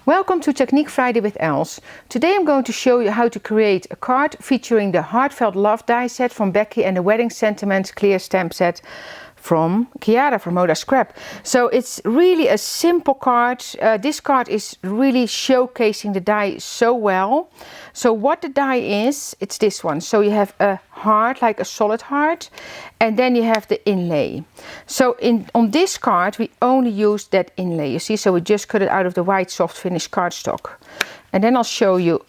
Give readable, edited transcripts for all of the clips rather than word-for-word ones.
Welcome to Technique Friday with Els. Today I'm going to show you how to create a card featuring the Heartfelt Love die set from Becky and the Wedding Sentiments clear stamp set from Chiara from Moda Scrap. So it's really a simple card. This card is really showcasing the die so well. So what the die is, it's this one. So you have a heart, like a solid heart, and then you have the inlay. So on this card we only used that inlay, you see, so we just cut it out of the white soft finish cardstock. And then I'll show you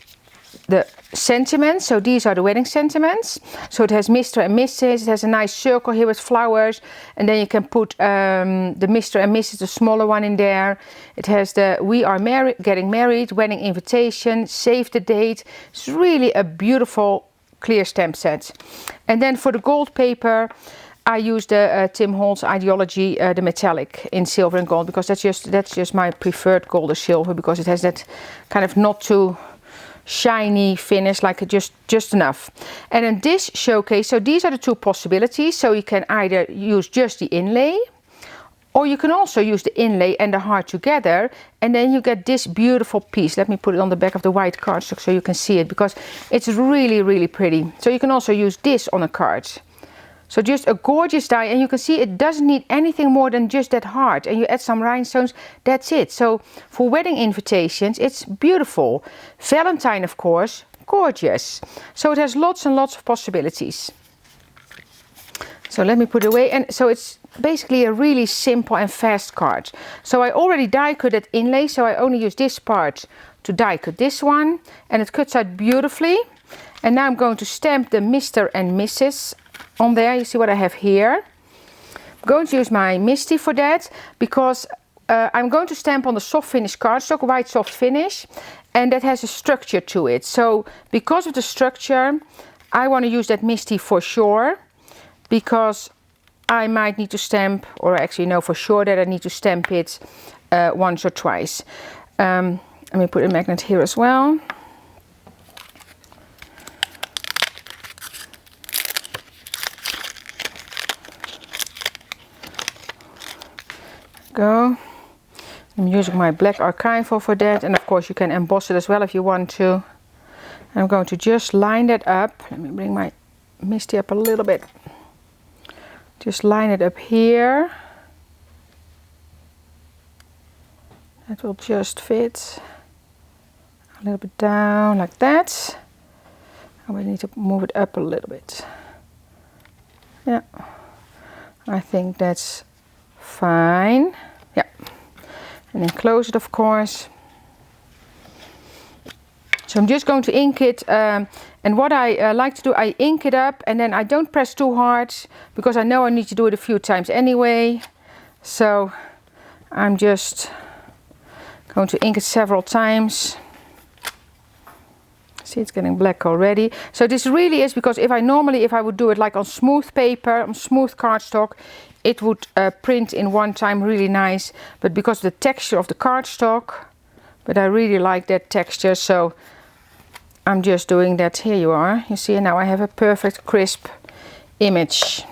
the sentiments. So these are the wedding sentiments. So it has Mr. and Mrs. It has a nice circle here with flowers, and then you can put the Mr. and Mrs., the smaller one, in there. It has the we are getting married, wedding invitation, save the date. It's really a beautiful clear stamp set. And then for the gold paper I use the Tim Holtz Idea-ology, the metallic in silver and gold, because that's just my preferred gold or silver, because it has that kind of not too shiny finish, like just enough. And in this showcase, so these are the two possibilities. So you can either use just the inlay, or you can also use the inlay and the heart together, and then you get this beautiful piece. Let me put it on the back of the white cardstock so you can see it, because it's really pretty. So you can also use this on a card. So just a gorgeous die, and you can see it doesn't need anything more than just that heart, and you add some rhinestones, that's it. So for wedding invitations it's beautiful. Valentine, of course, gorgeous. So it has lots and lots of possibilities. So let me put it away. And so it's basically a really simple and fast card. So I already die cut that inlay, so I only use this part to die cut this one, and it cuts out beautifully. And now I'm going to stamp the Mr. and Mrs. on there. You see what I have here. I'm going to use my Misti for that, because I'm going to stamp on the soft finish cardstock, white soft finish, and that has a structure to it. So because of the structure I want to use that Misti for sure, because I might need to stamp, or actually know for sure that I need to stamp it once or twice. Let me put a magnet here as well. Go. I'm using my black Archival for that, and of course you can emboss it as well if you want to. I'm going to just line that up. Let me bring my Misti up a little bit. Just line it up here. That will just fit. A little bit down like that. And we need to move it up a little bit. Yeah, I think that's fine. Yeah, and then close it, of course. So I'm just going to ink it, and what I like to do, I ink it up, and then I don't press too hard, because I know I need to do it a few times anyway. So I'm just going to ink it several times. See, it's getting black already. So this really is because if I would do it like on smooth paper, on smooth cardstock, it would print in one time really nice. But because of the texture of the cardstock, but I really like that texture, so I'm just doing that. Here you are. You see, now I have a perfect crisp image.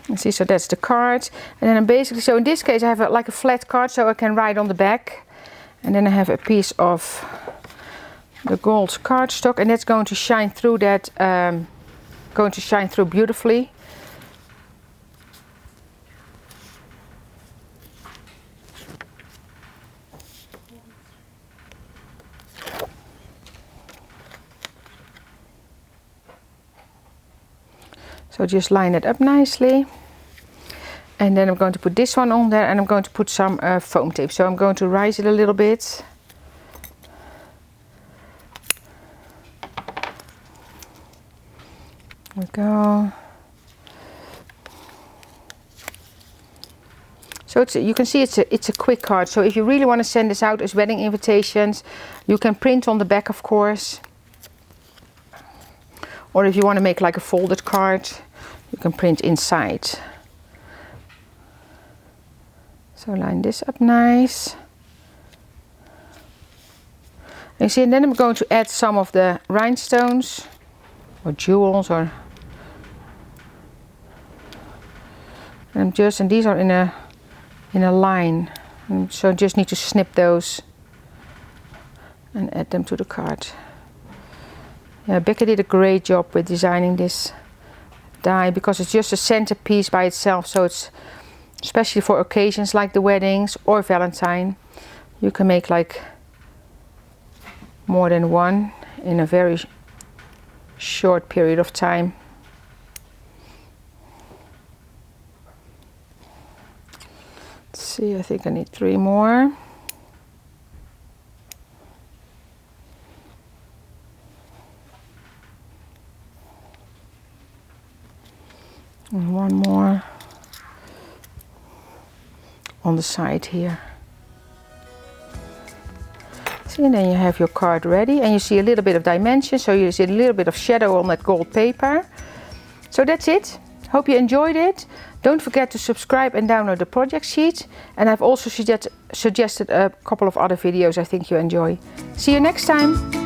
You see, so that's the card. And then I'm basically, so in this case I have like a flat card, so I can write on the back. And then I have a piece of the gold cardstock, and that's going to shine through that, going to shine through beautifully. So just line it up nicely. And then I'm going to put this one on there, and I'm going to put some foam tape. So I'm going to rise it a little bit. There we go. So you can see it's a quick card. So if you really want to send this out as wedding invitations, you can print on the back, of course. Or if you want to make like a folded card, you can print inside. So line this up nice. And you see, and then I'm going to add some of the rhinestones or jewels, or and these are in a line, and so just need to snip those and add them to the card. Yeah, Becky did a great job with designing this die because it's just a centerpiece by itself, so it's especially for occasions like the weddings or Valentine. You can make like more than one in a very short period of time. Let's see, I think I need 3 more. And 1 more on the side here. See, and then you have your card ready, and you see a little bit of dimension, so you see a little bit of shadow on that gold paper. So that's it. Hope you enjoyed it. Don't forget to subscribe and download the project sheet, and I've also suggested a couple of other videos I think you enjoy. See you next time.